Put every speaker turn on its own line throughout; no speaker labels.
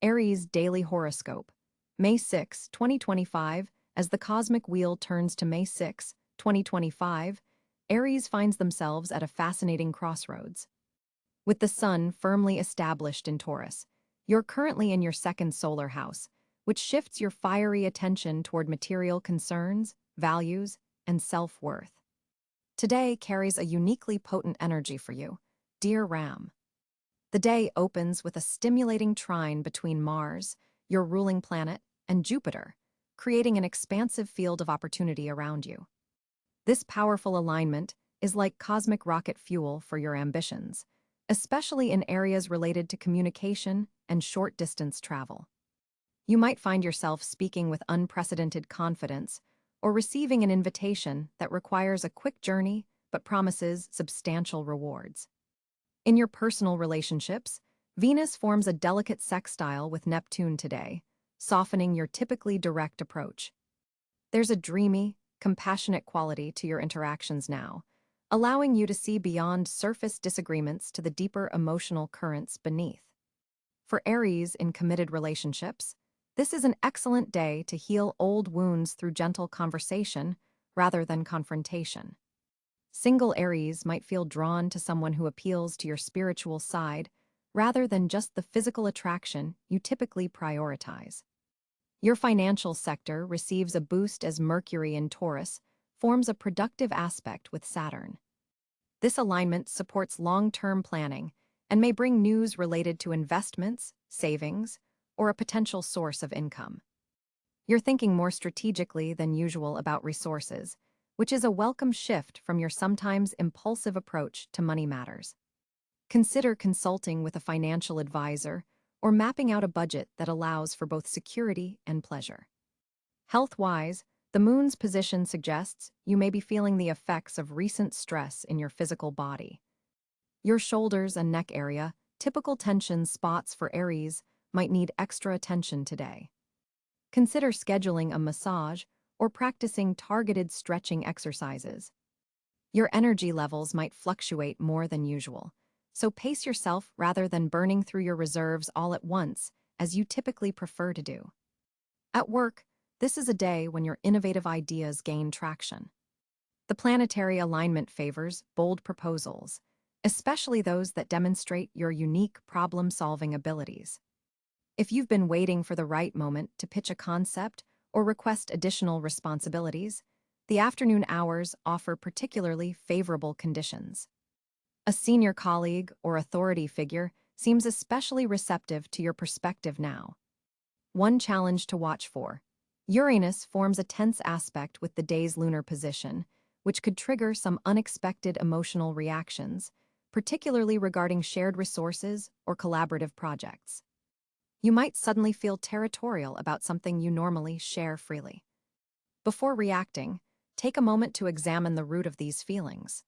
Aries Daily Horoscope, May 6, 2025. As the cosmic wheel turns to May 6, 2025, Aries finds themselves at a fascinating crossroads. With the sun firmly established in Taurus, you're currently in your second solar house, which shifts your fiery attention toward material concerns, values, and self-worth. Today carries a uniquely potent energy for you, dear Ram. The day opens with a stimulating trine between Mars, your ruling planet, and Jupiter, creating an expansive field of opportunity around you. This powerful alignment is like cosmic rocket fuel for your ambitions, especially in areas related to communication and short-distance travel. You might find yourself speaking with unprecedented confidence or receiving an invitation that requires a quick journey but promises substantial rewards. In your personal relationships, Venus forms a delicate sextile with Neptune today, softening your typically direct approach. There's a dreamy, compassionate quality to your interactions now, allowing you to see beyond surface disagreements to the deeper emotional currents beneath. For Aries in committed relationships, this is an excellent day to heal old wounds through gentle conversation rather than confrontation. Single Aries might feel drawn to someone who appeals to your spiritual side rather than just the physical attraction you typically prioritize. Your financial sector receives a boost as Mercury in Taurus forms a productive aspect with Saturn. This alignment supports long-term planning and may bring news related to investments, savings, or a potential source of income. You're thinking more strategically than usual about resources, which is a welcome shift from your sometimes impulsive approach to money matters. Consider consulting with a financial advisor or mapping out a budget that allows for both security and pleasure. Health-wise, the moon's position suggests you may be feeling the effects of recent stress in your physical body. Your shoulders and neck area, typical tension spots for Aries, might need extra attention today. Consider scheduling a massage or practicing targeted stretching exercises. Your energy levels might fluctuate more than usual, so pace yourself rather than burning through your reserves all at once, as you typically prefer to do. At work, this is a day when your innovative ideas gain traction. The planetary alignment favors bold proposals, especially those that demonstrate your unique problem-solving abilities. If you've been waiting for the right moment to pitch a concept or request additional responsibilities, the afternoon hours offer particularly favorable conditions. A senior colleague or authority figure seems especially receptive to your perspective now. One challenge to watch for: Uranus forms a tense aspect with the day's lunar position, which could trigger some unexpected emotional reactions, particularly regarding shared resources or collaborative projects. You might suddenly feel territorial about something you normally share freely. Before reacting, take a moment to examine the root of these feelings.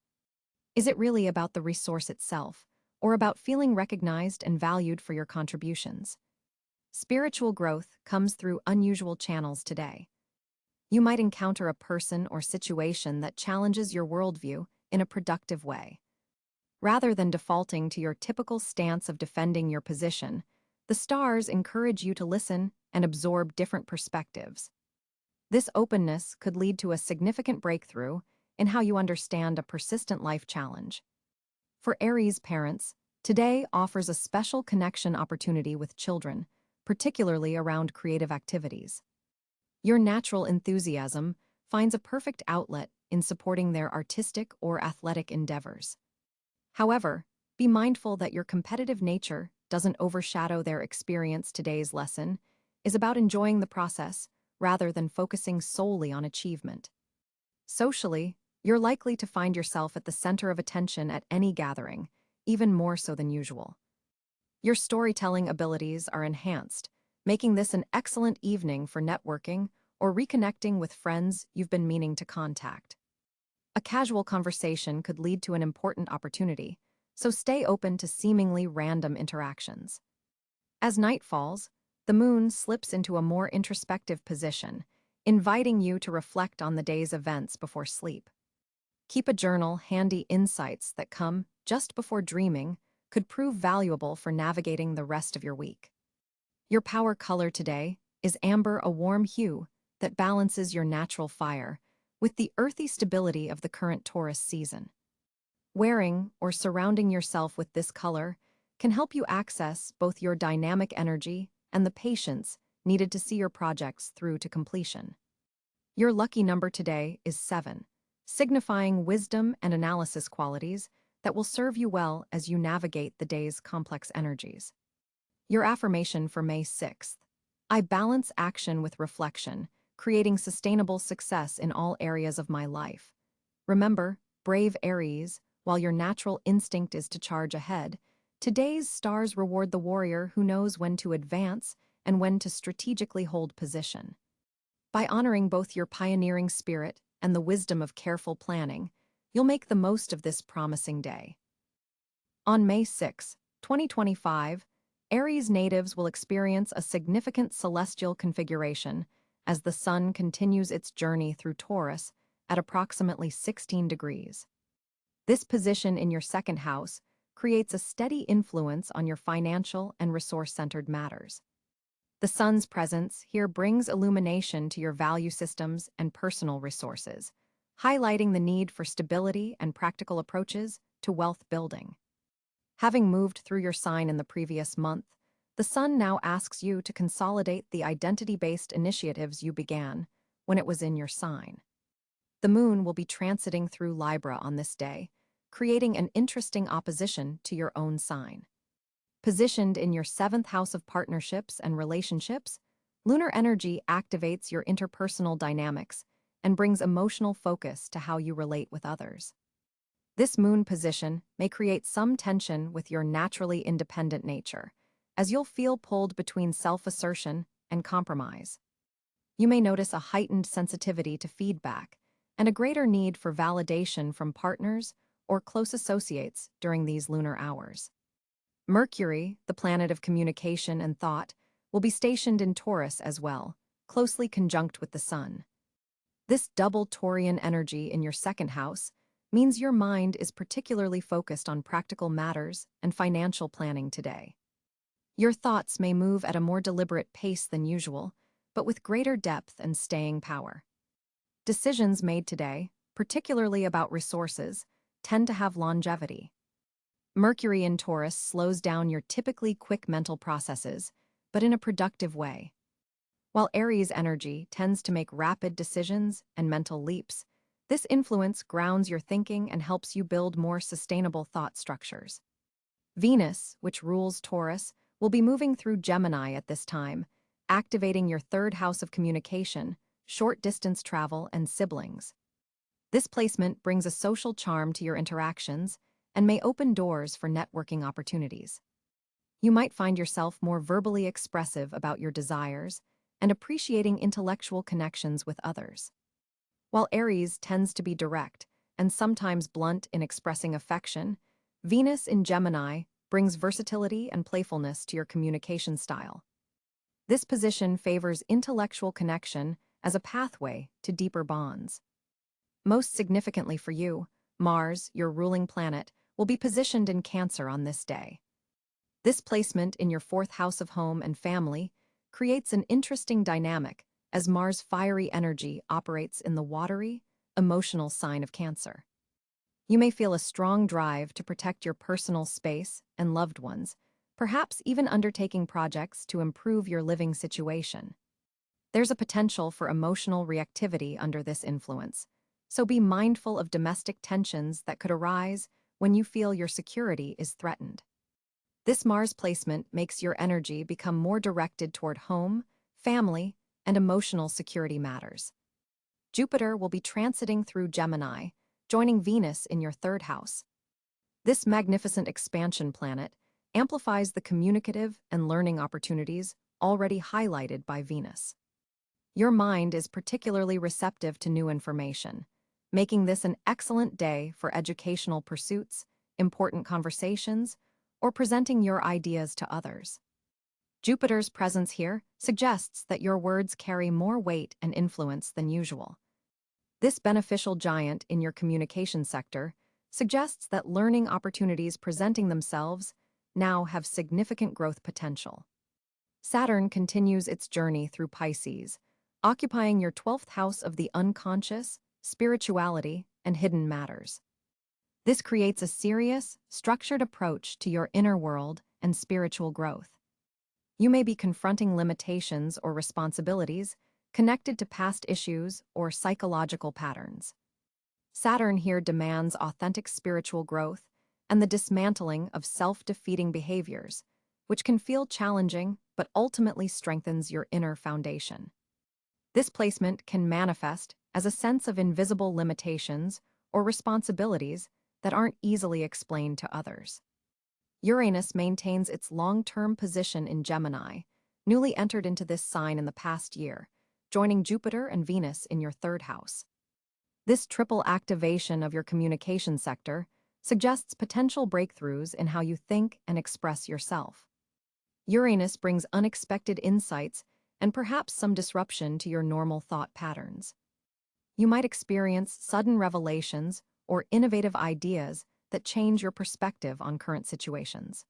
Is it really about the resource itself, or about feeling recognized and valued for your contributions? Spiritual growth comes through unusual channels today. You might encounter a person or situation that challenges your worldview in a productive way. Rather than defaulting to your typical stance of defending your position, the stars encourage you to listen and absorb different perspectives. This openness could lead to a significant breakthrough in how you understand a persistent life challenge. For Aries parents, today offers a special connection opportunity with children, particularly around creative activities. Your natural enthusiasm finds a perfect outlet in supporting their artistic or athletic endeavors. However, be mindful that your competitive nature doesn't overshadow their experience. Today's lesson is about enjoying the process rather than focusing solely on achievement. Socially, you're likely to find yourself at the center of attention at any gathering, even more so than usual. Your storytelling abilities are enhanced, making this an excellent evening for networking or reconnecting with friends you've been meaning to contact. A casual conversation could lead to an important opportunity, so stay open to seemingly random interactions. As night falls, the moon slips into a more introspective position, inviting you to reflect on the day's events before sleep. Keep a journal handy. Insights that come just before dreaming could prove valuable for navigating the rest of your week. Your power color today is amber, a warm hue that balances your natural fire with the earthy stability of the current Taurus season. Wearing or surrounding yourself with this color can help you access both your dynamic energy and the patience needed to see your projects through to completion. Your lucky number today is 7, signifying wisdom and analysis qualities that will serve you well as you navigate the day's complex energies. Your affirmation for May 6th. I balance action with reflection, creating sustainable success in all areas of my life. Remember, brave Aries, while your natural instinct is to charge ahead, today's stars reward the warrior who knows when to advance and when to strategically hold position. By honoring both your pioneering spirit and the wisdom of careful planning, you'll make the most of this promising day. On May 6, 2025, Aries natives will experience a significant celestial configuration as the Sun continues its journey through Taurus at approximately 16 degrees. This position in your second house creates a steady influence on your financial and resource-centered matters. The Sun's presence here brings illumination to your value systems and personal resources, highlighting the need for stability and practical approaches to wealth building. Having moved through your sign in the previous month, the Sun now asks you to consolidate the identity-based initiatives you began when it was in your sign. The Moon will be transiting through Libra on this day, creating an interesting opposition to your own sign. Positioned in your 7th house of partnerships and relationships, lunar energy activates your interpersonal dynamics and brings emotional focus to how you relate with others. This Moon position may create some tension with your naturally independent nature, as you'll feel pulled between self-assertion and compromise. You may notice a heightened sensitivity to feedback and a greater need for validation from partners or close associates during these lunar hours. Mercury, the planet of communication and thought, will be stationed in Taurus as well, closely conjunct with the Sun. This double Taurian energy in your second house means your mind is particularly focused on practical matters and financial planning today. Your thoughts may move at a more deliberate pace than usual, but with greater depth and staying power. Decisions made today, particularly about resources, tend to have longevity. Mercury in Taurus slows down your typically quick mental processes, but in a productive way. While Aries energy tends to make rapid decisions and mental leaps, this influence grounds your thinking and helps you build more sustainable thought structures. Venus, which rules Taurus, will be moving through Gemini at this time, activating your 3rd house of communication, short-distance travel, and siblings. This placement brings a social charm to your interactions and may open doors for networking opportunities. You might find yourself more verbally expressive about your desires and appreciating intellectual connections with others. While Aries tends to be direct and sometimes blunt in expressing affection, Venus in Gemini brings versatility and playfulness to your communication style. This position favors intellectual connection as a pathway to deeper bonds. Most significantly for you, Mars, your ruling planet, will be positioned in Cáncer on this day. This placement in your 4th house of home and family creates an interesting dynamic as Mars' fiery energy operates in the watery, emotional sign of Cáncer. You may feel a strong drive to protect your personal space and loved ones, perhaps even undertaking projects to improve your living situation. There's a potential for emotional reactivity under this influence, so be mindful of domestic tensions that could arise when you feel your security is threatened. This Mars placement makes your energy become more directed toward home, family, and emotional security matters. Jupiter will be transiting through Gemini, joining Venus in your 3rd house. This magnificent expansion planet amplifies the communicative and learning opportunities already highlighted by Venus. Your mind is particularly receptive to new information, making this an excellent day for educational pursuits, important conversations, or presenting your ideas to others. Jupiter's presence here suggests that your words carry more weight and influence than usual. This beneficial giant in your communication sector suggests that learning opportunities presenting themselves now have significant growth potential. Saturn continues its journey through Pisces, occupying your 12th house of the unconscious, spirituality, and hidden matters. This creates a serious, structured approach to your inner world and spiritual growth. You may be confronting limitations or responsibilities connected to past issues or psychological patterns. Saturn here demands authentic spiritual growth and the dismantling of self-defeating behaviors, which can feel challenging but ultimately strengthens your inner foundation. This placement can manifest as a sense of invisible limitations or responsibilities that aren't easily explained to others. Uranus maintains its long-term position in Gemini, newly entered into this sign in the past year, joining Jupiter and Venus in your third house. This triple activation of your communication sector suggests potential breakthroughs in how you think and express yourself. Uranus brings unexpected insights and perhaps some disruption to your normal thought patterns. You might experience sudden revelations or innovative ideas that change your perspective on current situations.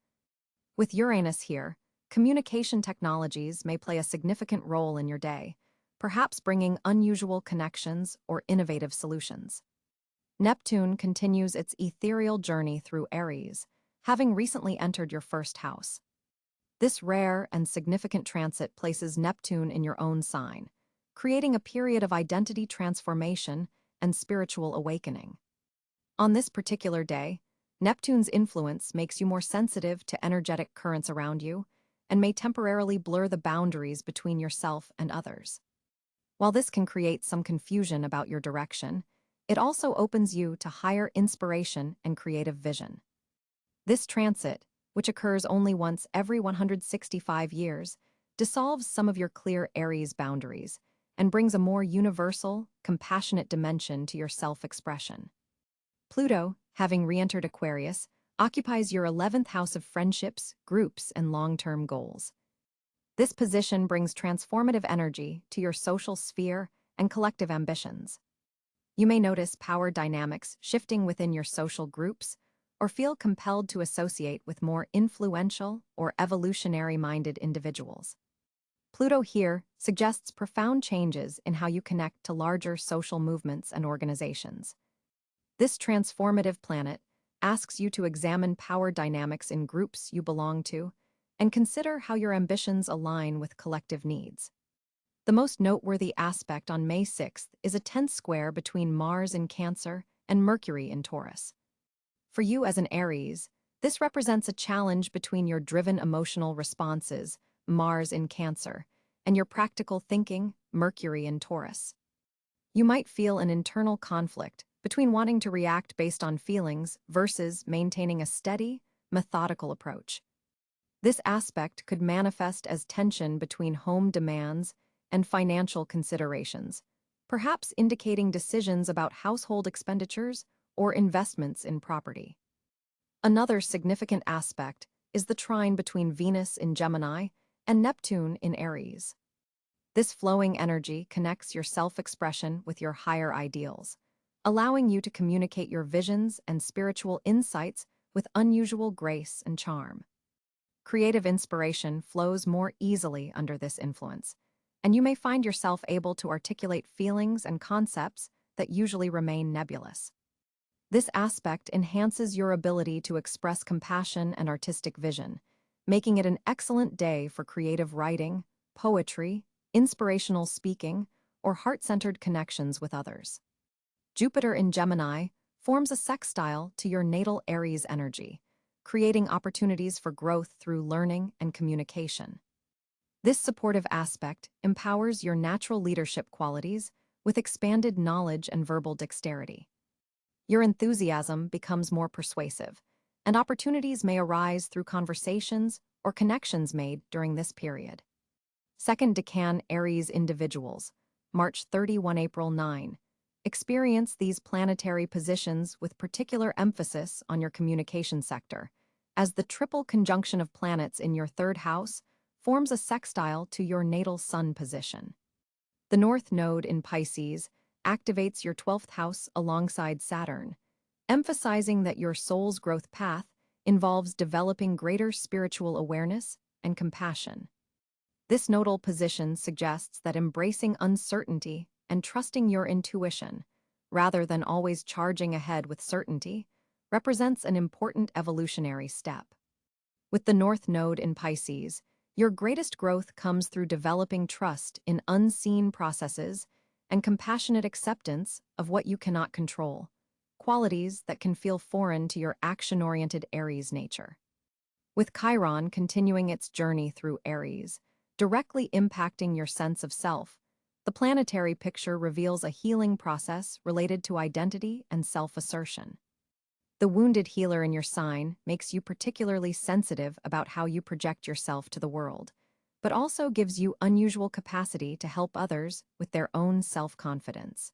With Uranus here, communication technologies may play a significant role in your day, perhaps bringing unusual connections or innovative solutions. Neptune continues its ethereal journey through Aries, having recently entered your first house. This rare and significant transit places Neptune in your own sign, creating a period of identity transformation and spiritual awakening. On this particular day, Neptune's influence makes you more sensitive to energetic currents around you and may temporarily blur the boundaries between yourself and others. While this can create some confusion about your direction, it also opens you to higher inspiration and creative vision. This transit, which occurs only once every 165 years, dissolves some of your clear Aries boundaries and brings a more universal, compassionate dimension to your self-expression. Pluto, having re-entered Aquarius, occupies your 11th house of friendships, groups, and long-term goals. This position brings transformative energy to your social sphere and collective ambitions. You may notice power dynamics shifting within your social groups or feel compelled to associate with more influential or evolutionary-minded individuals. Pluto here suggests profound changes in how you connect to larger social movements and organizations. This transformative planet asks you to examine power dynamics in groups you belong to and consider how your ambitions align with collective needs. The most noteworthy aspect on May 6th is a tense square between Mars in Cáncer and Mercury in Taurus. For you as an Aries, this represents a challenge between your driven emotional responses, Mars in Cáncer, and your practical thinking, Mercury in Taurus. You might feel an internal conflict between wanting to react based on feelings versus maintaining a steady, methodical approach. This aspect could manifest as tension between home demands and financial considerations, perhaps indicating decisions about household expenditures or investments in property. Another significant aspect is the trine between Venus in Gemini and Neptune in Aries. This flowing energy connects your self-expression with your higher ideals, allowing you to communicate your visions and spiritual insights with unusual grace and charm. Creative inspiration flows more easily under this influence, and you may find yourself able to articulate feelings and concepts that usually remain nebulous. This aspect enhances your ability to express compassion and artistic vision, making it an excellent day for creative writing, poetry, inspirational speaking, or heart-centered connections with others. Jupiter in Gemini forms a sextile to your natal Aries energy, creating opportunities for growth through learning and communication. This supportive aspect empowers your natural leadership qualities with expanded knowledge and verbal dexterity. Your enthusiasm becomes more persuasive, and opportunities may arise through conversations or connections made during this period. Second decan Aries individuals, March 31, April 9, experience these planetary positions with particular emphasis on your communication sector, as the triple conjunction of planets in your third house forms a sextile to your natal Sun position. The North Node in Pisces activates your 12th house alongside Saturn, emphasizing that your soul's growth path involves developing greater spiritual awareness and compassion. This nodal position suggests that embracing uncertainty and trusting your intuition, rather than always charging ahead with certainty, represents an important evolutionary step. With the North Node in Pisces, your greatest growth comes through developing trust in unseen processes and compassionate acceptance of what you cannot control, qualities that can feel foreign to your action-oriented Aries nature. With Chiron continuing its journey through Aries, directly impacting your sense of self, the planetary picture reveals a healing process related to identity and self-assertion. The wounded healer in your sign makes you particularly sensitive about how you project yourself to the world, but also gives you unusual capacity to help others with their own self-confidence.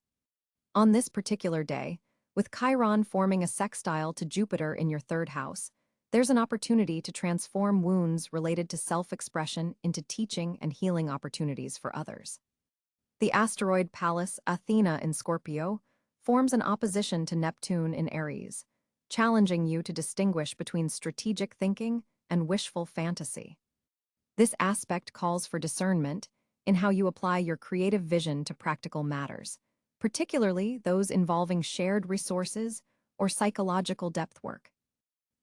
On this particular day, with Chiron forming a sextile to Jupiter in your third house, there's an opportunity to transform wounds related to self-expression into teaching and healing opportunities for others. The asteroid Pallas Athena in Scorpio forms an opposition to Neptune in Aries, challenging you to distinguish between strategic thinking and wishful fantasy. This aspect calls for discernment in how you apply your creative vision to practical matters, particularly those involving shared resources or psychological depth work.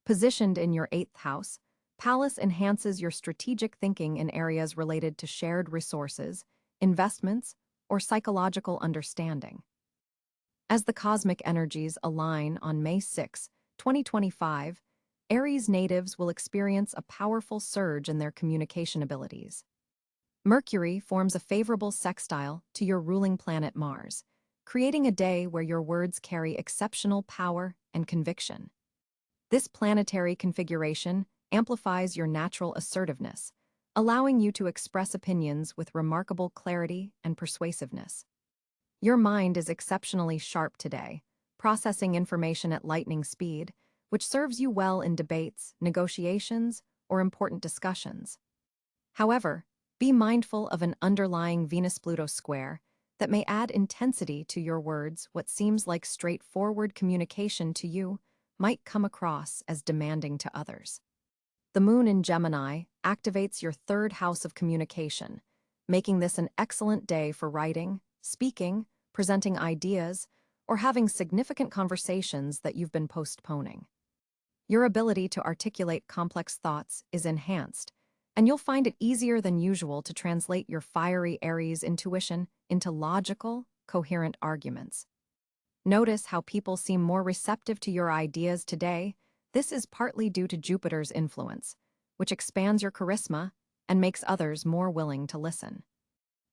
Positioned in your eighth house, Pallas enhances your strategic thinking in areas related to shared resources, investments, or psychological understanding. As the cosmic energies align on May 6, 2025, Aries natives will experience a powerful surge in their communication abilities. Mercury forms a favorable sextile to your ruling planet Mars, creating a day where your words carry exceptional power and conviction. This planetary configuration amplifies your natural assertiveness, allowing you to express opinions with remarkable clarity and persuasiveness. Your mind is exceptionally sharp today, processing information at lightning speed, which serves you well in debates, negotiations, or important discussions. However, be mindful of an underlying Venus-Pluto square that may add intensity to your words. What seems like straightforward communication to you might come across as demanding to others. The moon in Gemini activates your third house of communication, making this an excellent day for writing, speaking, presenting ideas, or having significant conversations that you've been postponing. Your ability to articulate complex thoughts is enhanced, and you'll find it easier than usual to translate your fiery Aries intuition into logical, coherent arguments. Notice how people seem more receptive to your ideas today. This is partly due to Jupiter's influence, which expands your charisma and makes others more willing to listen.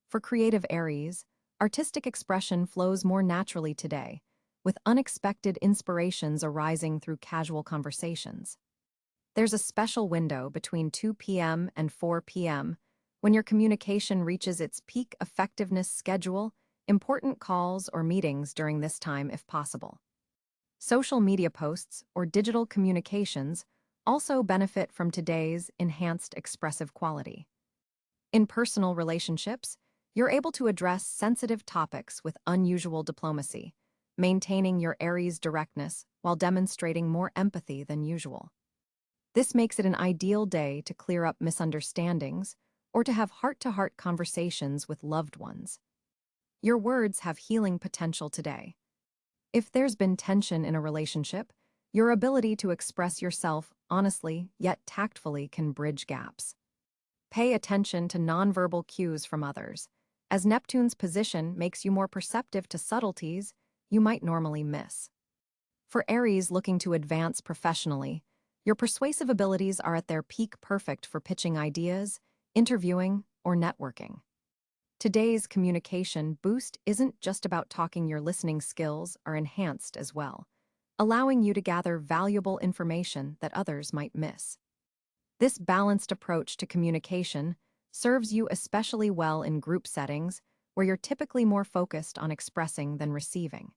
For creative Aries, artistic expression flows more naturally today, with unexpected inspirations arising through casual conversations. There's a special window between 2 p.m. and 4 p.m. when your communication reaches its peak effectiveness. Schedule important calls or meetings during this time if possible. Social media posts or digital communications also benefit from today's enhanced expressive quality. In personal relationships, you're able to address sensitive topics with unusual diplomacy, maintaining your Aries directness while demonstrating more empathy than usual. This makes it an ideal day to clear up misunderstandings or to have heart-to-heart conversations with loved ones. Your words have healing potential today. If there's been tension in a relationship, your ability to express yourself honestly yet tactfully can bridge gaps. Pay attention to nonverbal cues from others, as Neptune's position makes you more perceptive to subtleties you might normally miss. For Aries looking to advance professionally, your persuasive abilities are at their peak, perfect for pitching ideas, interviewing, or networking. Today's communication boost isn't just about talking. Your listening skills are enhanced as well, allowing you to gather valuable information that others might miss. This balanced approach to communication serves you especially well in group settings where you're typically more focused on expressing than receiving.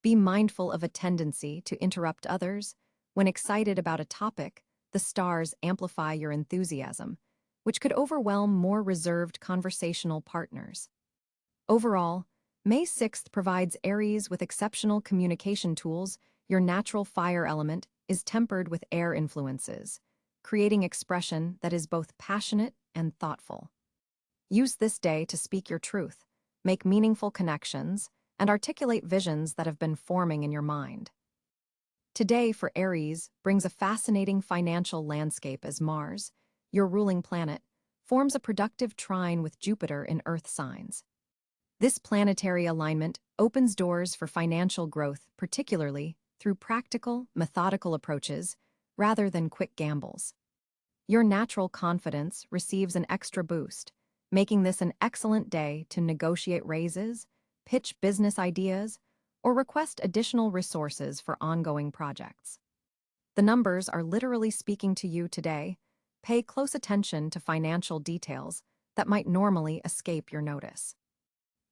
Be mindful of a tendency to interrupt others. When excited about a topic, the stars amplify your enthusiasm, which could overwhelm more reserved conversational partners. Overall, May 6th provides Aries with exceptional communication tools. Your natural fire element is tempered with air influences, creating expression that is both passionate and thoughtful. Use this day to speak your truth, make meaningful connections, and articulate visions that have been forming in your mind. Today for Aries brings a fascinating financial landscape as Mars, your ruling planet, forms a productive trine with Jupiter in Earth signs. This planetary alignment opens doors for financial growth, particularly through practical, methodical approaches rather than quick gambles. Your natural confidence receives an extra boost, making this an excellent day to negotiate raises, pitch business ideas, or request additional resources for ongoing projects. The numbers are literally speaking to you today. Pay close attention to financial details that might normally escape your notice.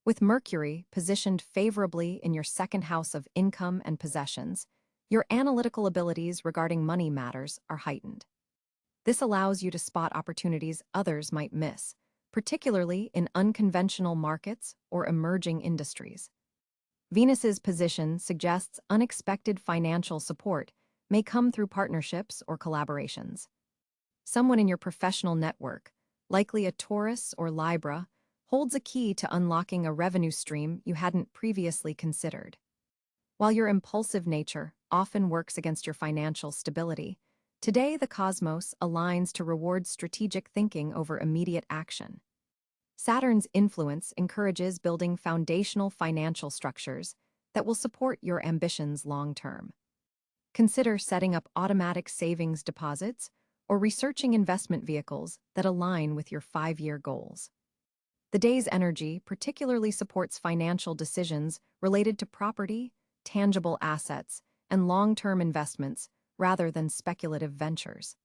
With Mercury positioned favorably in your second house of income and possessions, your analytical abilities regarding money matters are heightened. This allows you to spot opportunities others might miss, particularly in unconventional markets or emerging industries. Venus's position suggests unexpected financial support may come through partnerships or collaborations. Someone in your professional network, likely a Taurus or Libra, holds a key to unlocking a revenue stream you hadn't previously considered. While your impulsive nature often works against your financial stability, today the cosmos aligns to reward strategic thinking over immediate action. Saturn's influence encourages building foundational financial structures that will support your ambitions long-term. Consider setting up automatic savings deposits or researching investment vehicles that align with your 5-year goals. The day's energy particularly supports financial decisions related to property, tangible assets, and long-term investments rather than speculative ventures.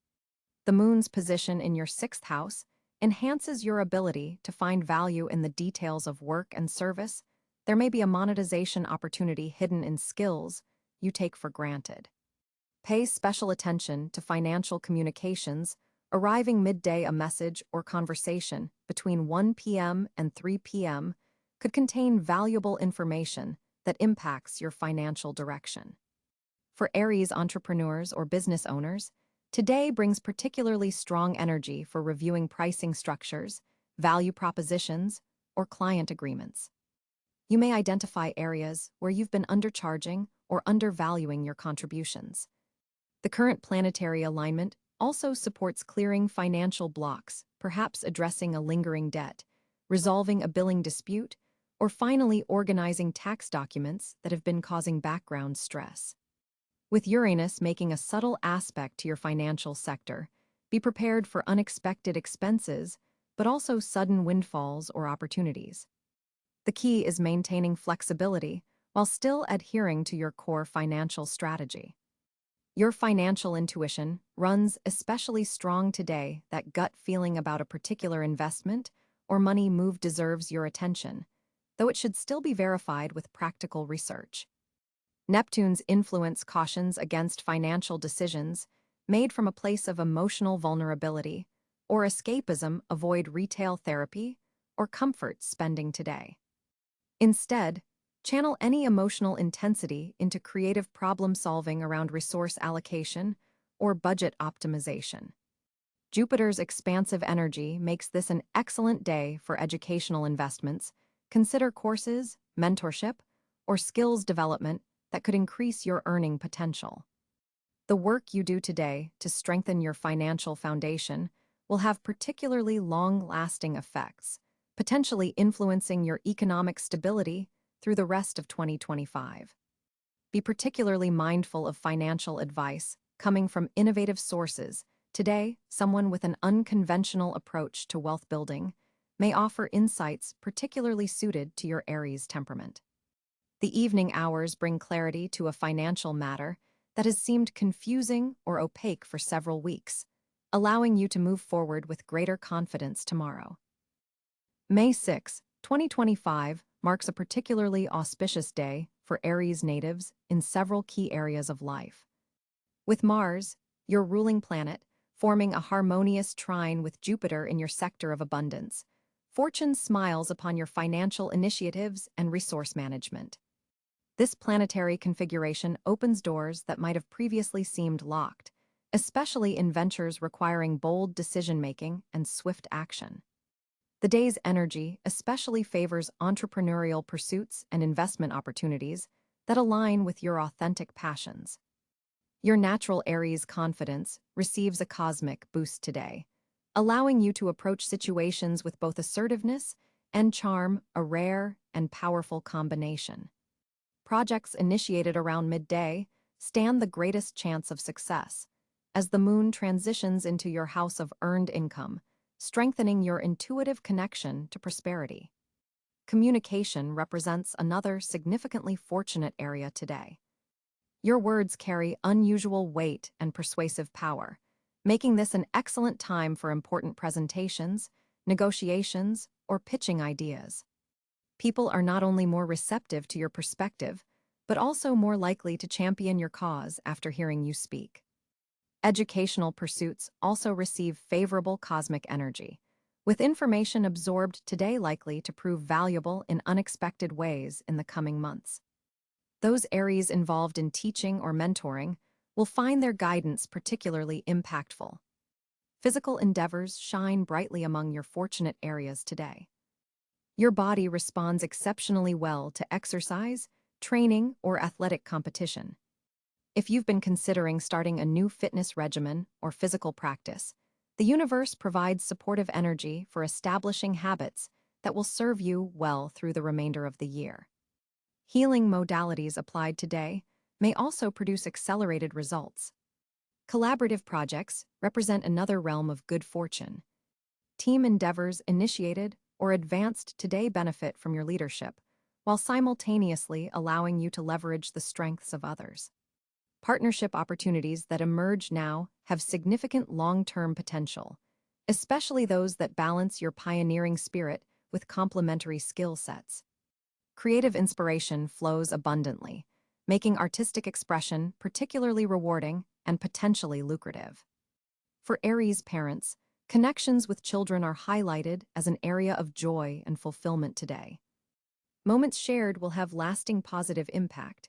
The moon's position in your 6th house enhances your ability to find value in the details of work and service. There may be a monetization opportunity hidden in skills you take for granted. Pay special attention to financial communications. Arriving midday, a message or conversation between 1 p.m. and 3 p.m. could contain valuable information that impacts your financial direction. For Aries entrepreneurs or business owners, today brings particularly strong energy for reviewing pricing structures, value propositions, or client agreements. You may identify areas where you've been undercharging or undervaluing your contributions. The current planetary alignment also supports clearing financial blocks, perhaps addressing a lingering debt, resolving a billing dispute, or finally organizing tax documents that have been causing background stress. With Uranus making a subtle aspect to your financial sector, be prepared for unexpected expenses, but also sudden windfalls or opportunities. The key is maintaining flexibility while still adhering to your core financial strategy. Your financial intuition runs especially strong today. That gut feeling about a particular investment or money move deserves your attention, though it should still be verified with practical research. Neptune's influence cautions against financial decisions made from a place of emotional vulnerability or escapism. Avoid retail therapy or comfort spending today. Instead, channel any emotional intensity into creative problem-solving around resource allocation or budget optimization. Jupiter's expansive energy makes this an excellent day for educational investments. Consider courses, mentorship, or skills development that could increase your earning potential. The work you do today to strengthen your financial foundation will have particularly long-lasting effects, potentially influencing your economic stability through the rest of 2025. Be particularly mindful of financial advice coming from innovative sources. Today, someone with an unconventional approach to wealth building may offer insights particularly suited to your Aries temperament. The evening hours bring clarity to a financial matter that has seemed confusing or opaque for several weeks, allowing you to move forward with greater confidence tomorrow. May 6, 2025 marks a particularly auspicious day for Aries natives in several key areas of life. With Mars, your ruling planet, forming a harmonious trine with Jupiter in your sector of abundance, fortune smiles upon your financial initiatives and resource management. This planetary configuration opens doors that might have previously seemed locked, especially in ventures requiring bold decision-making and swift action. The day's energy especially favors entrepreneurial pursuits and investment opportunities that align with your authentic passions. Your natural Aries confidence receives a cosmic boost today, allowing you to approach situations with both assertiveness and charm, a rare and powerful combination. Projects initiated around midday stand the greatest chance of success, as the moon transitions into your house of earned income, strengthening your intuitive connection to prosperity. Communication represents another significantly fortunate area today. Your words carry unusual weight and persuasive power, making this an excellent time for important presentations, negotiations, or pitching ideas. People are not only more receptive to your perspective, but also more likely to champion your cause after hearing you speak. Educational pursuits also receive favorable cosmic energy, with information absorbed today likely to prove valuable in unexpected ways in the coming months. Those Aries involved in teaching or mentoring will find their guidance particularly impactful. Physical endeavors shine brightly among your fortunate areas today. Your body responds exceptionally well to exercise, training, or athletic competition. If you've been considering starting a new fitness regimen or physical practice, the universe provides supportive energy for establishing habits that will serve you well through the remainder of the year. Healing modalities applied today may also produce accelerated results. Collaborative projects represent another realm of good fortune. Team endeavors initiated or advanced today benefit from your leadership, while simultaneously allowing you to leverage the strengths of others. Partnership opportunities that emerge now have significant long-term potential, especially those that balance your pioneering spirit with complementary skill sets. Creative inspiration flows abundantly, making artistic expression particularly rewarding and potentially lucrative. For Aries parents, connections with children are highlighted as an area of joy and fulfillment today. Moments shared will have lasting positive impact.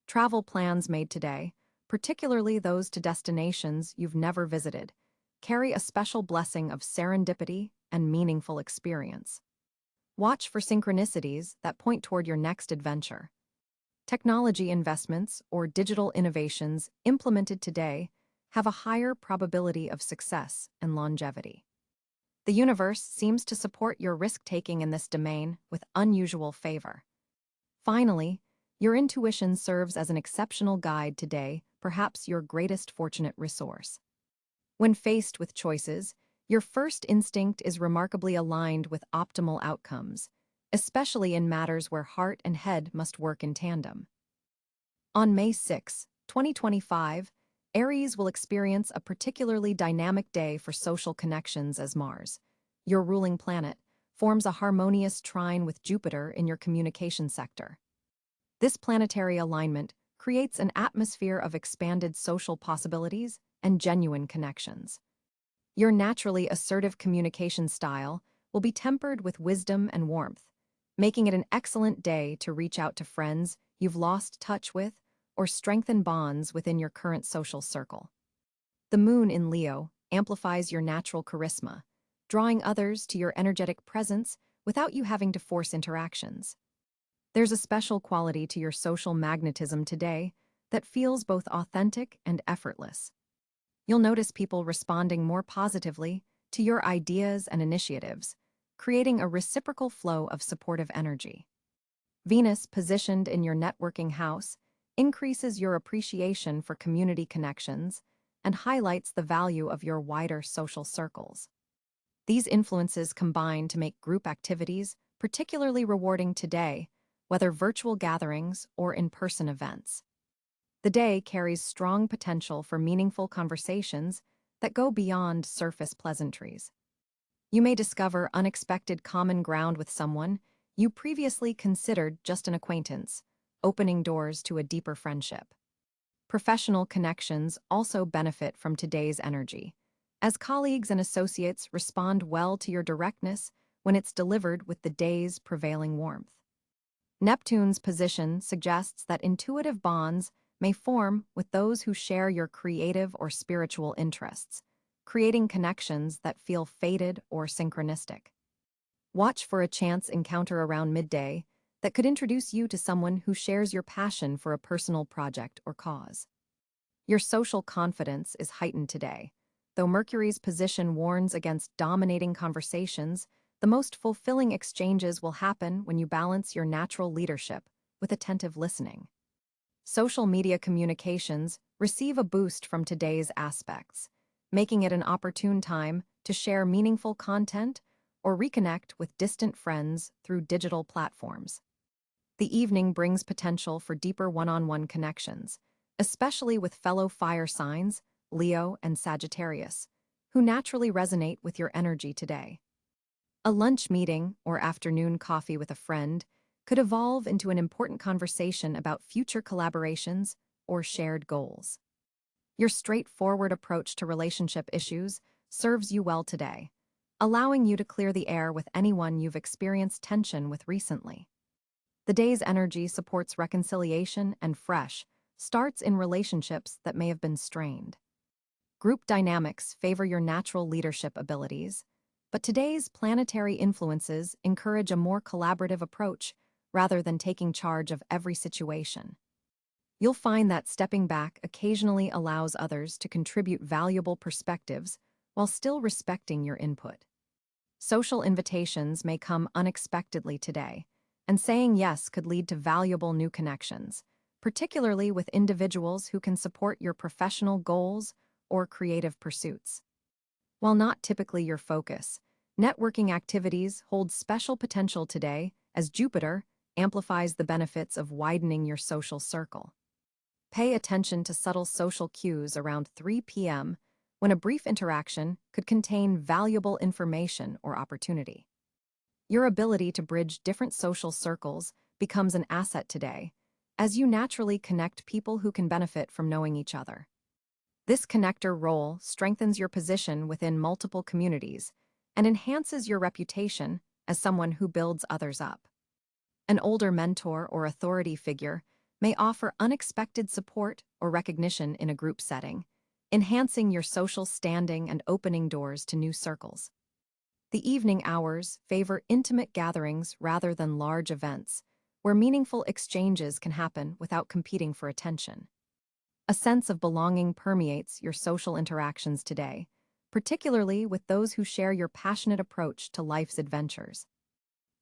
Travel plans made today, particularly those to destinations you've never visited, carry a special blessing of serendipity and meaningful experience. Watch for synchronicities that point toward your next adventure. Technology investments or digital innovations implemented today have a higher probability of success and longevity. The universe seems to support your risk-taking in this domain with unusual favor. Finally, your intuition serves as an exceptional guide today, perhaps your greatest fortunate resource. When faced with choices, your first instinct is remarkably aligned with optimal outcomes, especially in matters where heart and head must work in tandem. On May 6, 2025, Aries will experience a particularly dynamic day for social connections as Mars, your ruling planet, forms a harmonious trine with Jupiter in your communication sector. This planetary alignment creates an atmosphere of expanded social possibilities and genuine connections. Your naturally assertive communication style will be tempered with wisdom and warmth, making it an excellent day to reach out to friends you've lost touch with or strengthen bonds within your current social circle. The moon in Leo amplifies your natural charisma, drawing others to your energetic presence without you having to force interactions. There's a special quality to your social magnetism today that feels both authentic and effortless. You'll notice people responding more positively to your ideas and initiatives, creating a reciprocal flow of supportive energy. Venus, positioned in your networking house, increases your appreciation for community connections and highlights the value of your wider social circles. These influences combine to make group activities particularly rewarding today, whether virtual gatherings or in-person events. The day carries strong potential for meaningful conversations that go beyond surface pleasantries. You may discover unexpected common ground with someone you previously considered just an acquaintance, opening doors to a deeper friendship. Professional connections also benefit from today's energy, as colleagues and associates respond well to your directness when it's delivered with the day's prevailing warmth. Neptune's position suggests that intuitive bonds may form with those who share your creative or spiritual interests, creating connections that feel fated or synchronistic. Watch for a chance encounter around midday that could introduce you to someone who shares your passion for a personal project or cause. Your social confidence is heightened today. Though Mercury's position warns against dominating conversations, the most fulfilling exchanges will happen when you balance your natural leadership with attentive listening. Social media communications receive a boost from today's aspects, making it an opportune time to share meaningful content or reconnect with distant friends through digital platforms. The evening brings potential for deeper one-on-one connections, especially with fellow fire signs, Leo and Sagittarius, who naturally resonate with your energy today. A lunch meeting or afternoon coffee with a friend could evolve into an important conversation about future collaborations or shared goals. Your straightforward approach to relationship issues serves you well today, allowing you to clear the air with anyone you've experienced tension with recently. The day's energy supports reconciliation and fresh starts in relationships that may have been strained. Group dynamics favor your natural leadership abilities, but today's planetary influences encourage a more collaborative approach rather than taking charge of every situation. You'll find that stepping back occasionally allows others to contribute valuable perspectives while still respecting your input. Social invitations may come unexpectedly today, and saying yes could lead to valuable new connections, particularly with individuals who can support your professional goals or creative pursuits. While not typically your focus, networking activities hold special potential today as Jupiter amplifies the benefits of widening your social circle. Pay attention to subtle social cues around 3 p.m. when a brief interaction could contain valuable information or opportunity. Your ability to bridge different social circles becomes an asset today, as you naturally connect people who can benefit from knowing each other. This connector role strengthens your position within multiple communities and enhances your reputation as someone who builds others up. An older mentor or authority figure may offer unexpected support or recognition in a group setting, enhancing your social standing and opening doors to new circles. The evening hours favor intimate gatherings rather than large events, where meaningful exchanges can happen without competing for attention. A sense of belonging permeates your social interactions today, particularly with those who share your passionate approach to life's adventures.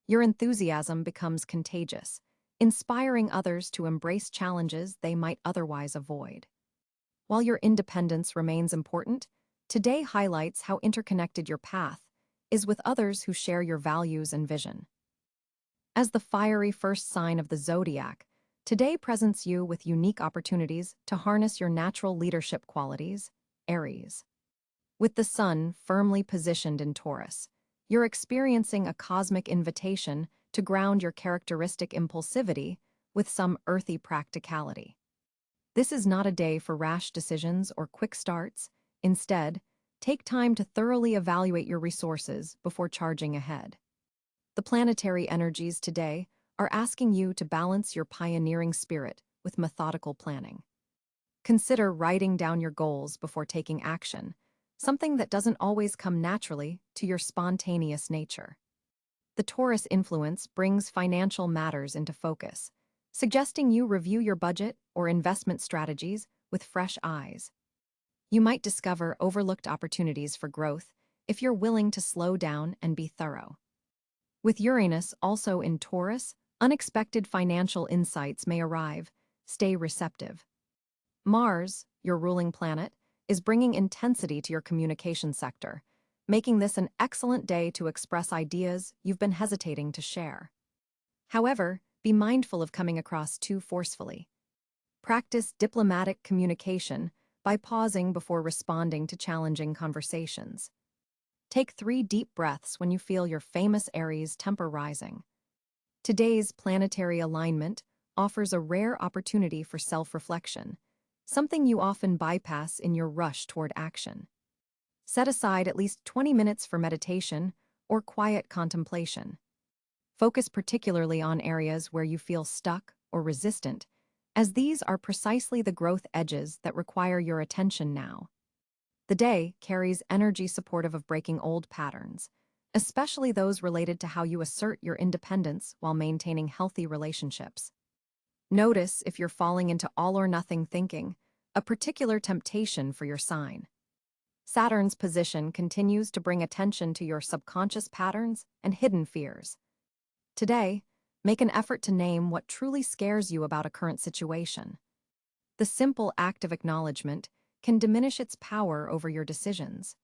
Your enthusiasm becomes contagious, inspiring others to embrace challenges they might otherwise avoid. While your independence remains important, today highlights how interconnected your path is with others who share your values and vision. As the fiery first sign of the zodiac, today presents you with unique opportunities to harness your natural leadership qualities, Aries. With the sun firmly positioned in Taurus, you're experiencing a cosmic invitation to ground your characteristic impulsivity with some earthy practicality. This is not a day for rash decisions or quick starts. Instead, take time to thoroughly evaluate your resources before charging ahead. The planetary energies today are asking you to balance your pioneering spirit with methodical planning. Consider writing down your goals before taking action, something that doesn't always come naturally to your spontaneous nature. The Taurus influence brings financial matters into focus, suggesting you review your budget or investment strategies with fresh eyes. You might discover overlooked opportunities for growth if you're willing to slow down and be thorough. With Uranus also in Taurus, unexpected financial insights may arrive. Stay receptive. Mars, your ruling planet, is bringing intensity to your communication sector, making this an excellent day to express ideas you've been hesitating to share. However, be mindful of coming across too forcefully. Practice diplomatic communication by pausing before responding to challenging conversations. Take 3 deep breaths when you feel your famous Aries temper rising. Today's planetary alignment offers a rare opportunity for self-reflection, something you often bypass in your rush toward action. Set aside at least 20 minutes for meditation or quiet contemplation. Focus particularly on areas where you feel stuck or resistant, as these are precisely the growth edges that require your attention now. The day carries energy supportive of breaking old patterns, especially those related to how you assert your independence while maintaining healthy relationships. Notice if you're falling into all-or-nothing thinking, a particular temptation for your sign. Saturn's position continues to bring attention to your subconscious patterns and hidden fears. Today, make an effort to name what truly scares you about a current situation. The simple act of acknowledgement can diminish its power over your decisions.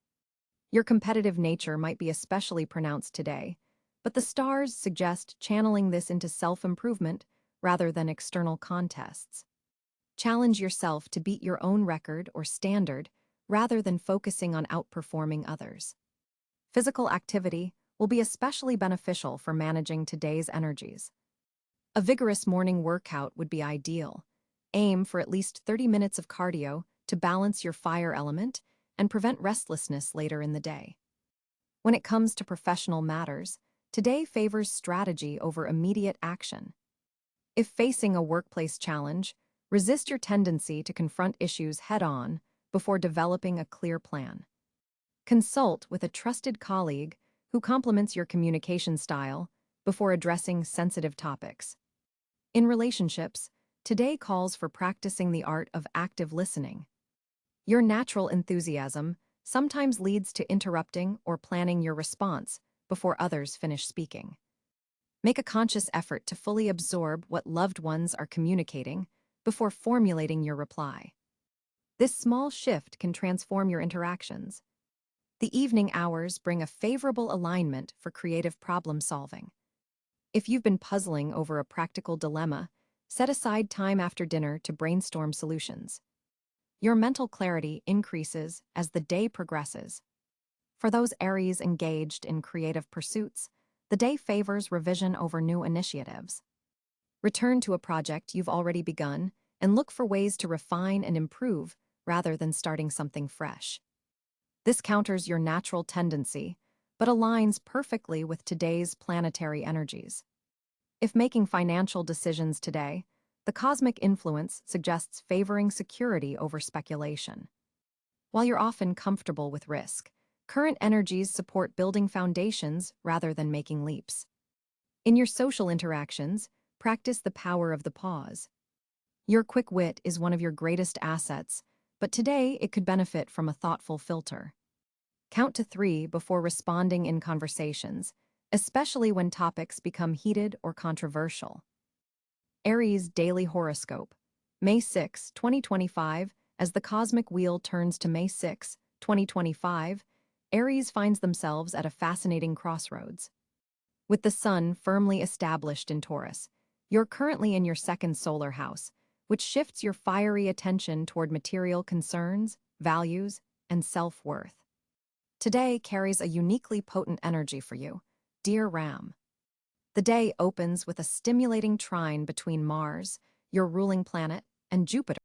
Your competitive nature might be especially pronounced today, but the stars suggest channeling this into self-improvement rather than external contests. Challenge yourself to beat your own record or standard rather than focusing on outperforming others. Physical activity will be especially beneficial for managing today's energies. A vigorous morning workout would be ideal. Aim for at least 30 minutes of cardio to balance your fire element and prevent restlessness later in the day. When it comes to professional matters, today favors strategy over immediate action. If facing a workplace challenge, resist your tendency to confront issues head-on before developing a clear plan. Consult with a trusted colleague who complements your communication style before addressing sensitive topics. In relationships, today calls for practicing the art of active listening. Your natural enthusiasm sometimes leads to interrupting or planning your response before others finish speaking. Make a conscious effort to fully absorb what loved ones are communicating before formulating your reply. This small shift can transform your interactions. The evening hours bring a favorable alignment for creative problem solving. If you've been puzzling over a practical dilemma, set aside time after dinner to brainstorm solutions. Your mental clarity increases as the day progresses. For those Aries engaged in creative pursuits, the day favors revision over new initiatives. Return to a project you've already begun and look for ways to refine and improve rather than starting something fresh. This counters your natural tendency, but aligns perfectly with today's planetary energies. If making financial decisions today, the cosmic influence suggests favoring security over speculation. While you're often comfortable with risk, current energies support building foundations rather than making leaps. In your social interactions, practice the power of the pause. Your quick wit is one of your greatest assets, but today it could benefit from a thoughtful filter. Count to 3 before responding in conversations, especially when topics become heated or controversial. Aries Daily Horoscope, May 6, 2025. As the cosmic wheel turns to May 6, 2025, Aries finds themselves at a fascinating crossroads. With the sun firmly established in Taurus, you're currently in your second solar house, which shifts your fiery attention toward material concerns, values, and self-worth. Today carries a uniquely potent energy for you, dear Ram. The day opens with a stimulating trine between Mars, your ruling planet, and Jupiter.